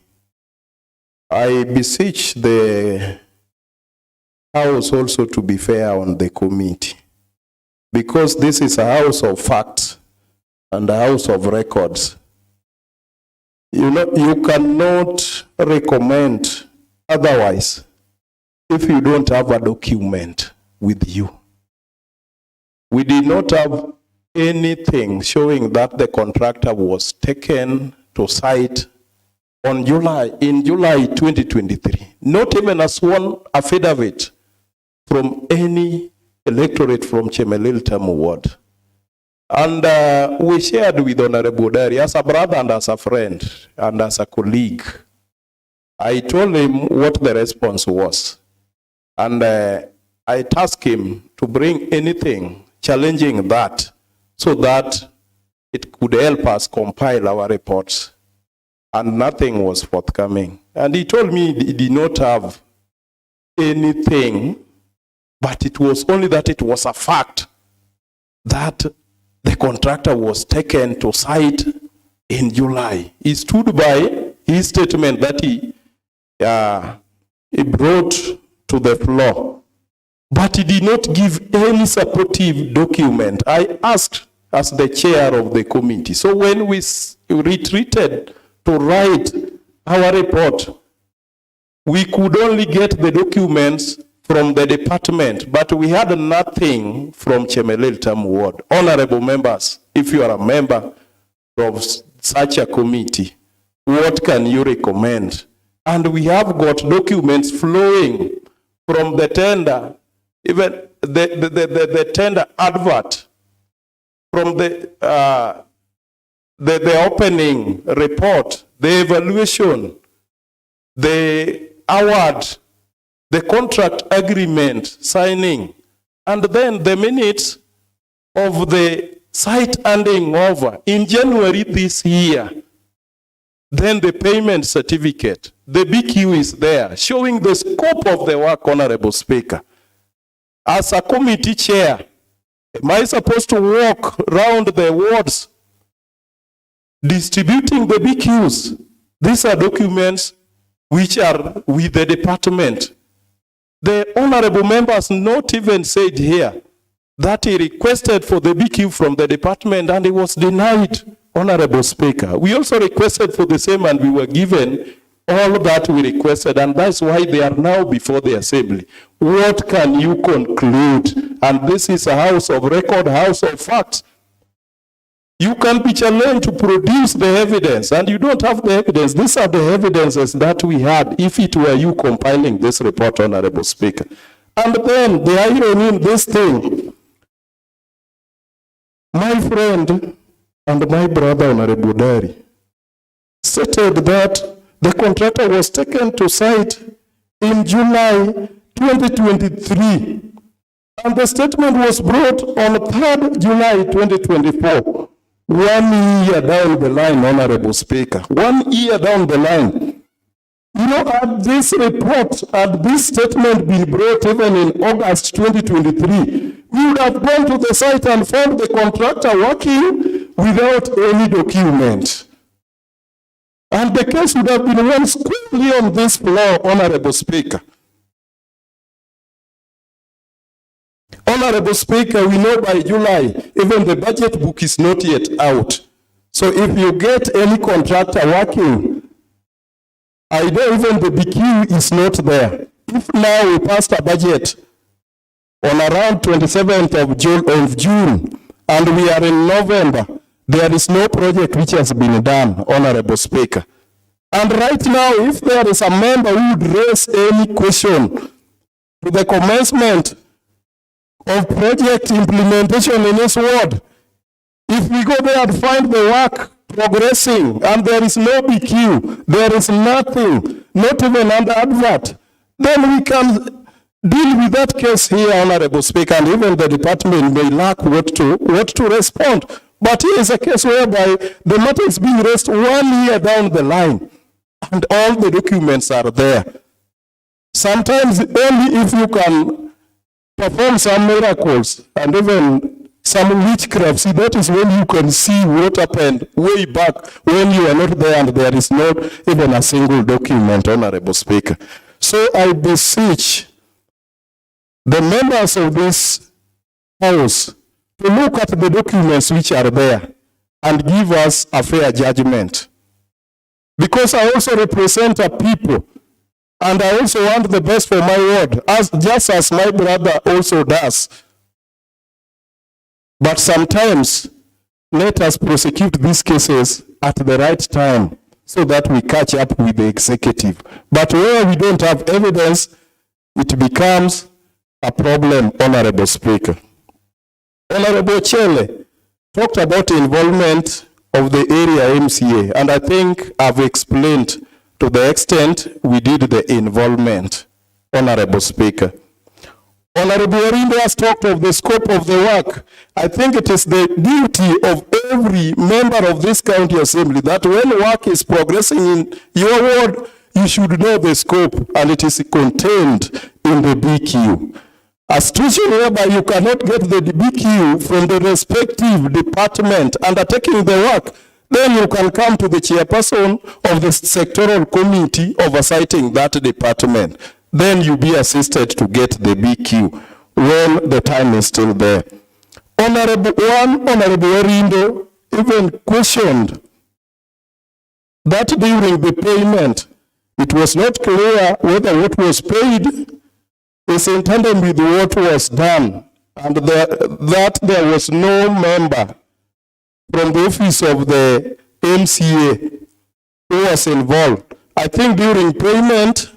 I beseech the House also to be fair on the committee, because this is a house of facts and a house of records. You know, you cannot recommend otherwise if you don't have a document with you. We did not have anything showing that the contractor was taken to site in July 2023. Not even a sworn affidavit from any electorate from Chemelil Tamu ward. And we shared with Honorable Odari as a brother and as a friend and as a colleague. I told him what the response was. And I tasked him to bring anything challenging that, so that it could help us compile our reports. And nothing was forthcoming. And he told me he did not have anything, but it was only that it was a fact that the contractor was taken to site in July. He stood by his statement that he brought to the floor, but he did not give any supportive document. I asked as the chair of the committee. So when we retreated to write our report, we could only get the documents from the department, but we had nothing from Chemelil Tamu Ward. Honorable members, if you are a member of such a committee, what can you recommend? And we have got documents flowing from the tender, even the tender advert, from the opening report, the evaluation, the award, the contract agreement signing, and then the minutes of the site handing over in January this year. Then the payment certificate, the BQ is there, showing the scope of the work, Honorable Speaker. As a committee chair, am I supposed to walk around the wards distributing the BQs? These are documents which are with the department. The honorable members not even said here that he requested for the BQ from the department and he was denied, Honorable Speaker. We also requested for the same and we were given all that we requested, and that's why they are now before the assembly. What can you conclude? And this is a house of record, house of facts. You can be challenged to produce the evidence, and you don't have the evidence. These are the evidences that we had if it were you compiling this report, Honorable Speaker. And then the irony in this thing, my friend and my brother, Honorable Dari, stated that the contractor was taken to site in July 2023, and the statement was brought on 3rd July 2024. 1 year down the line, Honorable Speaker. 1 year down the line. You know, had this report, had this statement been brought even in August 2023, we would have gone to the site and found the contractor working without any document. And the case would have been won squarely on this floor, Honorable Speaker. Honorable Speaker, we know by July, even the budget book is not yet out. So if you get any contractor working, I know even the BQ is not there. If now we passed a budget on around 27th of June, and we are in November, there is no project which has been done, Honorable Speaker. And right now, if there is a member who would raise any question to the commencement of project implementation in his ward, if we go there and find the work progressing and there is no BQ, there is nothing, not even under advert, then we can deal with that case here, Honorable Speaker, and even the department may lack what to respond. But here is a case whereby the matter is being raised 1 year down the line, and all the documents are there. Sometimes only if you can perform some miracles and even some witchcraft, see, that is when you can see what happened way back when you are not there and there is not even a single document, Honorable Speaker. So I beseech the members of this house to look at the documents which are there and give us a fair judgment. Because I also represent a people, and I also want the best for my ward, just as my brother also does. But sometimes, let us prosecute these cases at the right time so that we catch up with the executive. But where we don't have evidence, it becomes a problem, Honorable Speaker. Honorable Chele talked about the involvement of the area MCA, and I think I've explained to the extent we did the involvement, Honorable Speaker. Honorable Orindo has talked of the scope of the work. I think it is the duty of every member of this county assembly that when work is progressing in your ward, you should know the scope, and it is contained in the BQ. A situation whereby you cannot get the BQ from the respective department undertaking the work, then you can come to the chairperson of the sectoral committee oversighting that department. Then you be assisted to get the BQ when the time is still there. Honorable Orindo even questioned that during the payment, it was not clear whether what was paid is in tandem with what was done, and that there was no member from the office of the MCA who was involved. I think during payment,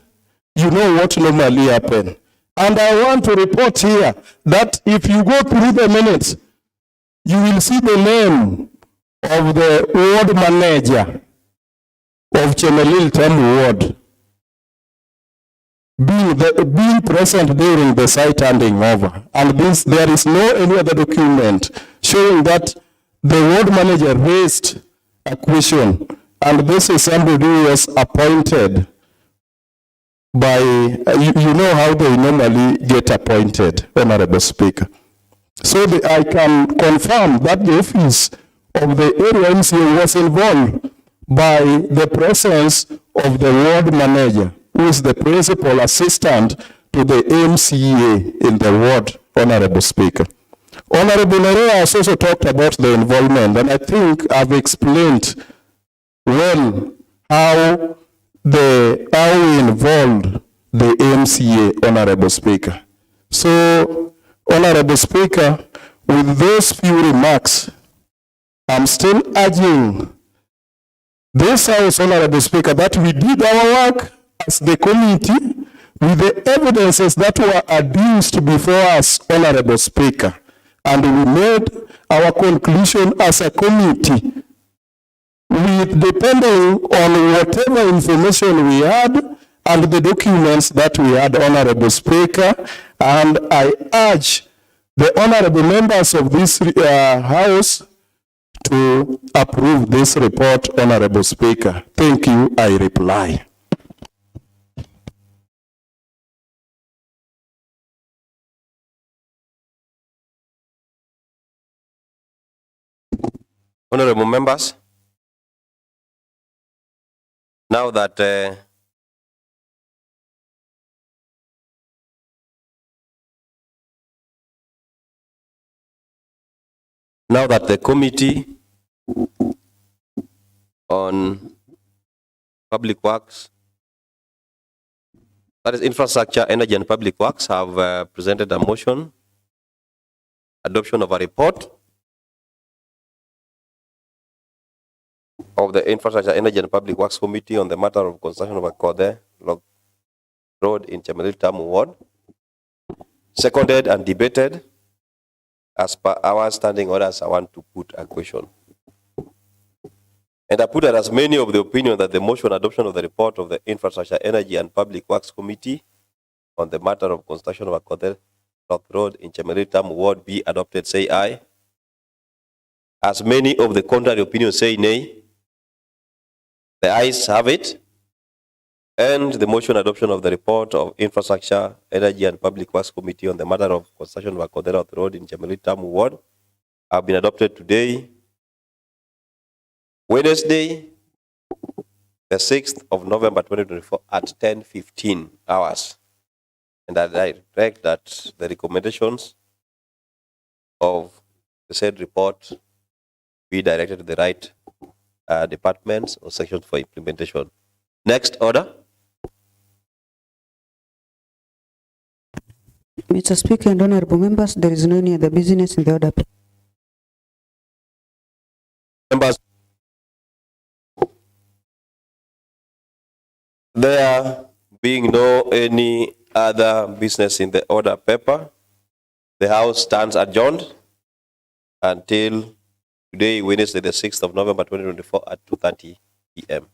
you know what normally happen. And I want to report here that if you go through the minutes, you will see the name of the ward manager of Chemelil Tamu ward being present during the site handing over. And this, there is no any other document showing that the ward manager raised a question, and this is somebody who was appointed by, you know how they normally get appointed, Honorable Speaker. So I can confirm that the office of the area MCA was involved by the presence of the ward manager, who is the principal assistant to the MCA in the ward, Honorable Speaker. Honorable Nerea has also talked about the involvement, and I think I've explained well how we involved the MCA, Honorable Speaker. So, Honorable Speaker, with those few remarks, I'm still urging this House, Honorable Speaker, that we did our work as the committee with the evidences that were adduced before us, Honorable Speaker. And we made our conclusion as a committee with depending on whatever information we had and the documents that we had, Honorable Speaker. And I urge the honorable members of this House to approve this report, Honorable Speaker. Thank you, I reply. Honorable members, now that the Committee on Public Works, that is Infrastructure, Energy and Public Works, have presented a motion, adoption of a report of the Infrastructure, Energy and Public Works Committee on the matter of construction of a Kode Road in Chemelil Tamu Ward, seconded and debated. As per our standing orders, I want to put a question. And I put that as many of the opinion that the motion adoption of the report of the Infrastructure, Energy and Public Works Committee on the matter of construction of a Kode Road in Chemelil Tamu Ward be adopted, say aye. As many of the contrary opinions say nay. The ayes have it, and the motion adoption of the report of Infrastructure, Energy and Public Works Committee on the matter of construction of a Kode Road in Chemelil Tamu Ward have been adopted today, Wednesday, the 6th of November 2024 at 10:15 hours. And I direct that the recommendations of the said report be directed to the right departments or sections for implementation. Next order. Mr. Speaker and honorable members, there is no any other business in the order. Members, there being no any other business in the order paper, the House stands adjourned until today, Wednesday, the 6th of November 2024 at 2:30 p.m.